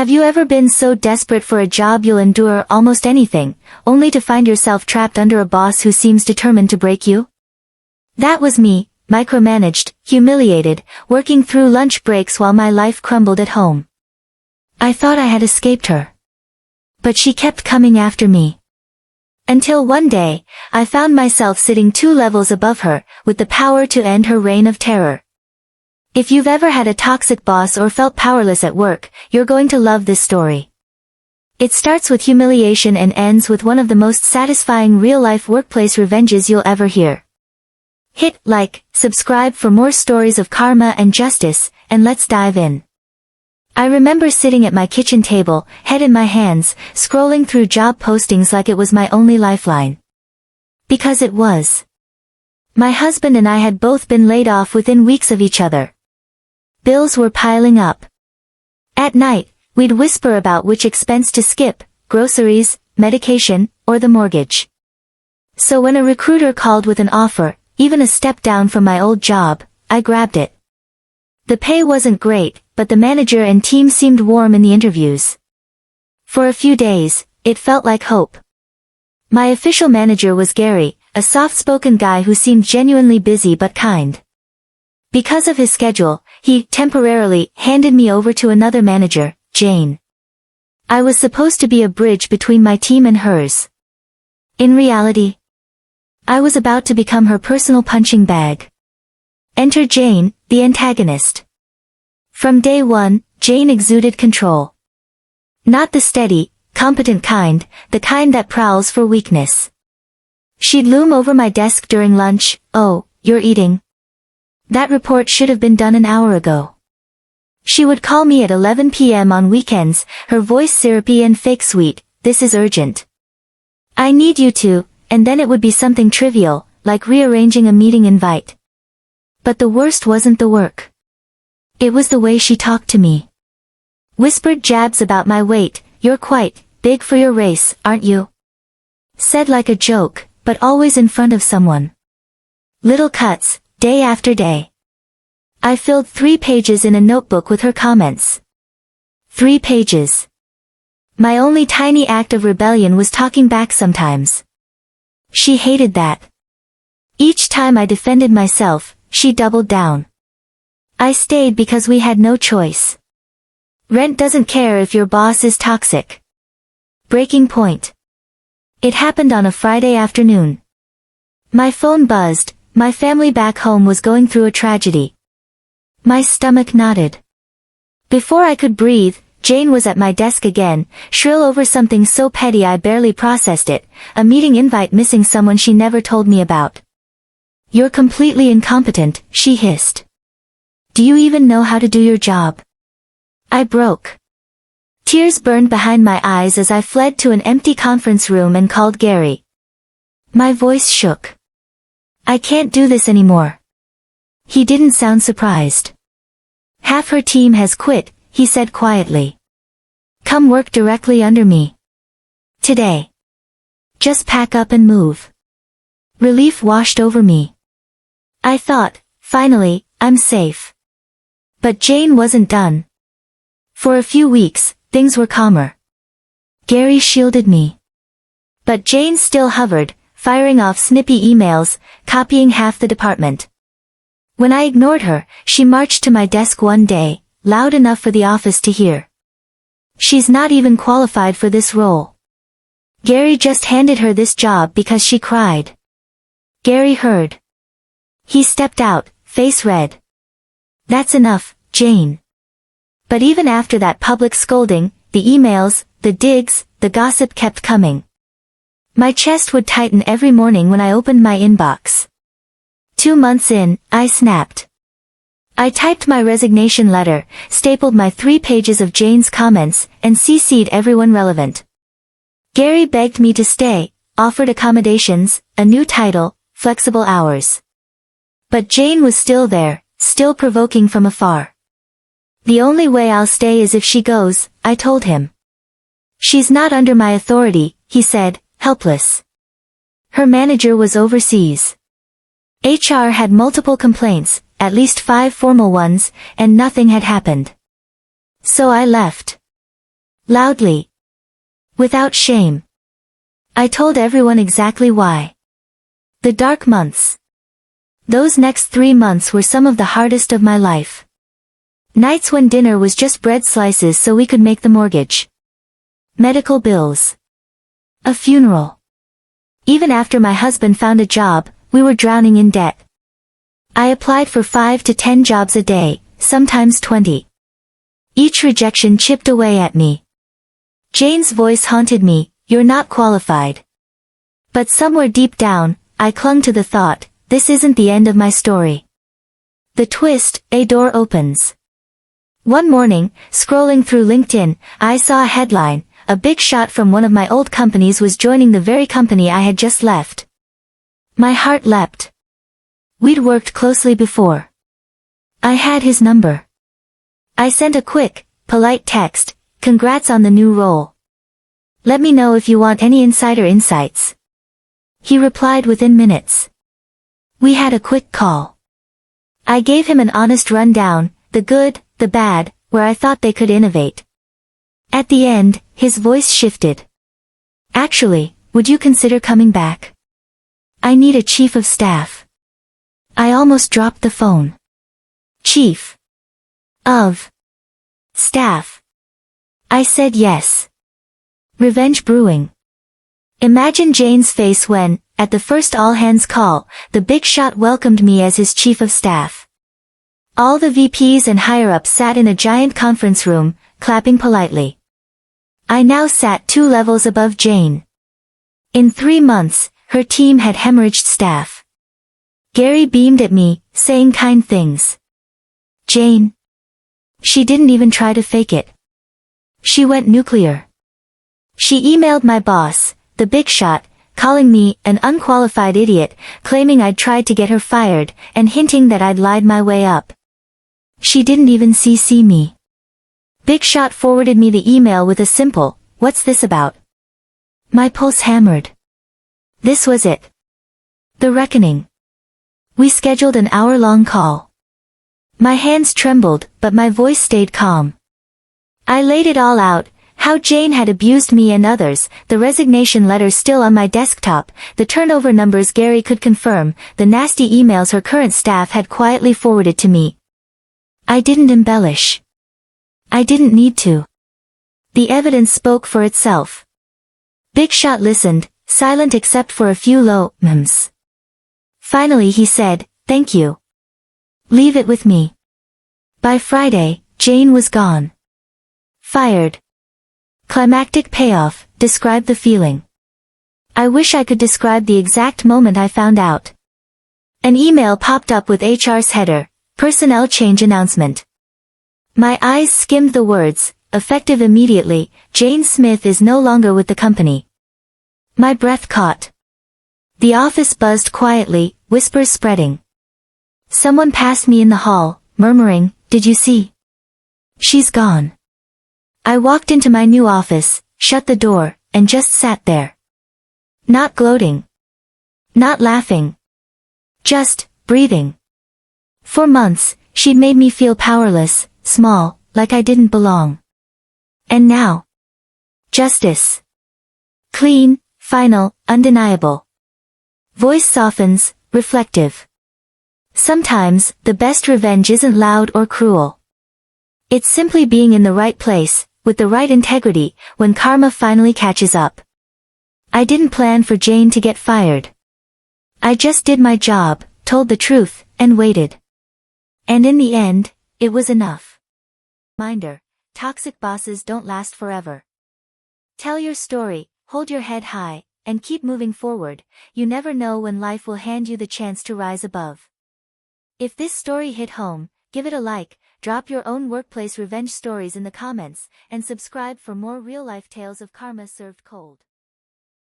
Have you ever been so desperate for a job you'll endure almost anything, only to find yourself trapped under a boss who seems determined to break you? That was me, micromanaged, humiliated, working through lunch breaks while my life crumbled at home. I thought I had escaped her. But she kept coming after me. Until one day, I found myself sitting 2 levels above her, with the power to end her reign of terror. If you've ever had a toxic boss or felt powerless at work, you're going to love this story. It starts with humiliation and ends with one of the most satisfying real-life workplace revenges you'll ever hear. Hit like, subscribe for more stories of karma and justice, and let's dive in. I remember sitting at my kitchen table, head in my hands, scrolling through job postings like it was my only lifeline. Because it was. My husband and I had both been laid off within weeks of each other. Bills were piling up. At night, we'd whisper about which expense to skip, groceries, medication, or the mortgage. So when a recruiter called with an offer, even a step down from my old job, I grabbed it. The pay wasn't great, but the manager and team seemed warm in the interviews. For a few days, it felt like hope. My official manager was Gary, a soft-spoken guy who seemed genuinely busy but kind. Because of his schedule, he temporarily handed me over to another manager, Jane. I was supposed to be a bridge between my team and hers. In reality, I was about to become her personal punching bag. Enter Jane, the antagonist. From day one, Jane exuded control. Not the steady, competent kind, the kind that prowls for weakness. She'd loom over my desk during lunch. "Oh, you're eating. That report should have been done an hour ago." She would call me at 11 p.m. on weekends, her voice syrupy and fake sweet. "This is urgent. I need you to," and then it would be something trivial, like rearranging a meeting invite. But the worst wasn't the work. It was the way she talked to me. Whispered jabs about my weight. "You're quite big for your race, aren't you?" Said like a joke, but always in front of someone. Little cuts, day after day. I filled 3 pages in a notebook with her comments. 3 pages. My only tiny act of rebellion was talking back sometimes. She hated that. Each time I defended myself, she doubled down. I stayed because we had no choice. Rent doesn't care if your boss is toxic. Breaking point. It happened on a Friday afternoon. My phone buzzed. My family back home was going through a tragedy. My stomach knotted. Before I could breathe, Jane was at my desk again, shrill over something so petty I barely processed it, a meeting invite missing someone she never told me about. "You're completely incompetent," she hissed. "Do you even know how to do your job?" I broke. Tears burned behind my eyes as I fled to an empty conference room and called Gary. My voice shook. "I can't do this anymore." He didn't sound surprised. "Half her team has quit," he said quietly. "Come work directly under me. Today. Just pack up and move." Relief washed over me. I thought, finally, I'm safe. But Jane wasn't done. For a few weeks, things were calmer. Gary shielded me. But Jane still hovered, firing off snippy emails, copying half the department. When I ignored her, she marched to my desk one day, loud enough for the office to hear. "She's not even qualified for this role. Gary just handed her this job because she cried." Gary heard. He stepped out, face red. "That's enough, Jane." But even after that public scolding, the emails, the digs, the gossip kept coming. My chest would tighten every morning when I opened my inbox. 2 months in, I snapped. I typed my resignation letter, stapled my 3 pages of Jane's comments, and CC'd everyone relevant. Gary begged me to stay, offered accommodations, a new title, flexible hours. But Jane was still there, still provoking from afar. "The only way I'll stay is if she goes," I told him. "She's not under my authority," he said, helpless. Her manager was overseas. HR had multiple complaints, at least 5 formal ones, and nothing had happened. So I left. Loudly. Without shame. I told everyone exactly why. The dark months. Those next 3 months were some of the hardest of my life. Nights when dinner was just bread slices so we could make the mortgage. Medical bills. A funeral. Even after my husband found a job, we were drowning in debt. I applied for 5 to 10 jobs a day, sometimes 20. Each rejection chipped away at me. Jane's voice haunted me, "You're not qualified." But somewhere deep down, I clung to the thought, this isn't the end of my story. The twist, a door opens. One morning, scrolling through LinkedIn, I saw a headline, a big shot from one of my old companies was joining the very company I had just left. My heart leapt. We'd worked closely before. I had his number. I sent a quick, polite text, "Congrats on the new role. Let me know if you want any insider insights." He replied within minutes. We had a quick call. I gave him an honest rundown, the good, the bad, where I thought they could innovate. At the end, his voice shifted. "Actually, would you consider coming back? I need a chief of staff." I almost dropped the phone. Chief of staff. I said yes. Revenge brewing. Imagine Jane's face when, at the first all-hands call, the big shot welcomed me as his chief of staff. All the VPs and higher-ups sat in a giant conference room, clapping politely. I now sat 2 levels above Jane. In 3 months, her team had hemorrhaged staff. Gary beamed at me, saying kind things. Jane. She didn't even try to fake it. She went nuclear. She emailed my boss, the big shot, calling me an unqualified idiot, claiming I'd tried to get her fired, and hinting that I'd lied my way up. She didn't even CC me. Big shot forwarded me the email with a simple, "What's this about?" My pulse hammered. This was it. The reckoning. We scheduled an hour-long call. My hands trembled, but my voice stayed calm. I laid it all out, how Jane had abused me and others, the resignation letters still on my desktop, the turnover numbers Gary could confirm, the nasty emails her current staff had quietly forwarded to me. I didn't embellish. I didn't need to. The evidence spoke for itself. Big Shot listened, silent except for a few low mms. Finally he said, "Thank you. Leave it with me." By Friday, Jane was gone. Fired. Climactic payoff, describe the feeling. I wish I could describe the exact moment I found out. An email popped up with HR's header, "Personnel change announcement." My eyes skimmed the words, effective immediately, Jane Smith is no longer with the company. My breath caught. The office buzzed quietly, whispers spreading. Someone passed me in the hall, murmuring, "Did you see? She's gone." I walked into my new office, shut the door, and just sat there. Not gloating. Not laughing. Just, breathing. For months, she'd made me feel powerless, small, like I didn't belong. And now. Justice. Clean, final, undeniable. Voice softens, reflective. Sometimes, the best revenge isn't loud or cruel. It's simply being in the right place, with the right integrity, when karma finally catches up. I didn't plan for Jane to get fired. I just did my job, told the truth, and waited. And in the end, it was enough. Reminder, toxic bosses don't last forever. Tell your story, hold your head high, and keep moving forward. You never know when life will hand you the chance to rise above. If this story hit home, give it a like, drop your own workplace revenge stories in the comments, and subscribe for more real-life tales of karma served cold.